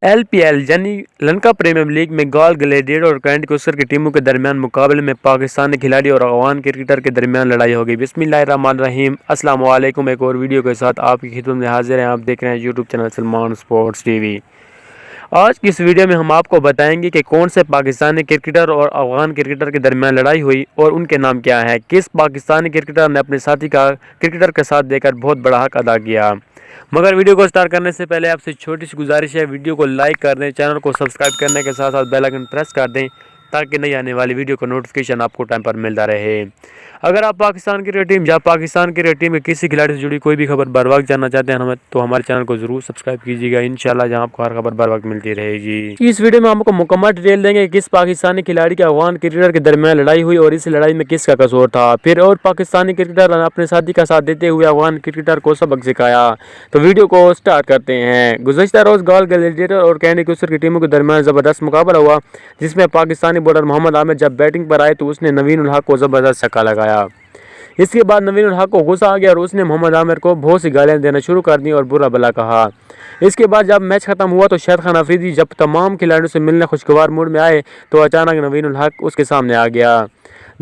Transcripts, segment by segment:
LPL यानी Lanka premiere league में गाल ग्लेडिएटर और कैंट कोस्टर की टीमों के दरमियान मुकाबले में पाकिस्तानी खिलाड़ी और अफगान क्रिकेटर के दरमियान लड़ाई होगी। बिस्मिल्लाहिर्रहमानिर्रहीम, अस्सलाम वालेकुम। एक और वीडियो के साथ आपकी खिदमत में हाजिर हैं। आप देख रहे हैं YouTube channel Salman sports TV. आज की इस वीडियो में हम आपको बताएंगे कि कौन से पाकिस्तानी क्रिकेटर और अफगान क्रिकेटर के दरमियान लड़ाई हुई और उनके नाम क्या है। किस पाकिस्तानी क्रिकेटर ने अपने साथी का क्रिकेटर का साथ देकर बहुत बड़ा हक अदा किया। मगर वीडियो को स्टार्ट करने से पहले आपसे छोटी सी गुजारिश है, वीडियो को लाइक कर दें, चैनल को सब्सक्राइब करने के साथ साथ बेल आइकन प्रेस कर दें ताकि नई आने वाली वीडियो का नोटिफिकेशन आपको टाइम पर मिलता रहे। अगर आप पाकिस्तान क्रिकेट टीम या पाकिस्तान क्रिकेट टीम के किसी खिलाड़ी से जुड़ी कोई भी खबर बर वक्त जानना चाहते हैं तो हमारे चैनल को जरूर सब्सक्राइब कीजिएगा। इंशाल्लाह जहां आपको हर खबर बर वक्त मिलती रहेगी। इस वीडियो में हम आपको मुकम्मल डिटेल देंगे कि किस पाकिस्तानी खिलाड़ी के अफगान क्रिकेटर के दरमियान लड़ाई हुई और इस लड़ाई में किसका कसूर था। फिर और पाकिस्तानी क्रिकेटर ने अपने साथी का साथ देते हुए अफगान क्रिकेटर को सबक सिखाया। तो वीडियो को स्टार्ट करते हैं। गुज़श्ता रोज गाल ग्लेडिएटर और कैंडी कोस्टर की टीमों के दरमियान जबरदस्त मुकाबला हुआ, जिसमें पाकिस्तानी बॉलर मोहम्मद आमिर जब बैटिंग पर आए तो उसने नवीन उल हक को जबरदस्त छक्का लगाया। इसके बाद नवीन उल हक को गुस्सा आ गया और उसने मोहम्मद आमिर को बहुत सी गालियां देना शुरू कर दी और बुरा भला कहा। इसके बाद जब मैच खत्म हुआ तो शाहिद खान अफरीदी जब तमाम खिलाड़ियों से मिलने खुशगवार मूड में आए तो अचानक नवीन उल हक उसके सामने आ गया।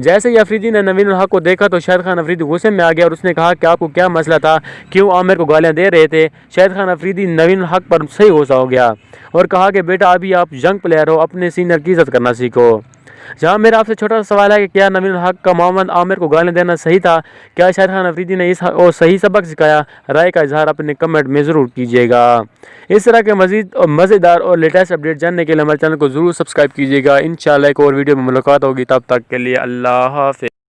जैसे ही अफरीदी ने नवीन उल हक को देखा तो शाहिद खान अफरीदी गुस्से में आ गया और उसने कहा कि आपको क्या मसला था, क्यों आमिर को गालियां दे रहे थे। शाहिद खान अफरीदी नवीन उल हक पर सही गुस्सा हो गया और कहा कि बेटा अभी आप यंग प्लेयर हो, अपने सीनियर की इज्जत करना सीखो। जहां मेरा आपसे छोटा सा सवाल है कि क्या नवीन हक का मोहम्मद आमिर को गालियां देना सही था? क्या शाहिद खान अफरीदी ने इस और सही सबक सिखाया? राय का इजहार अपने कमेंट में ज़रूर कीजिएगा। इस तरह के मज़ीद और मज़ेदार और लेटेस्ट अपडेट जानने के लिए हमारे चैनल को ज़रूर सब्सक्राइब कीजिएगा। इंशाल्लाह एक और वीडियो में मुलाकात होगी, तब तक के लिए अल्लाह हाफ़िज़।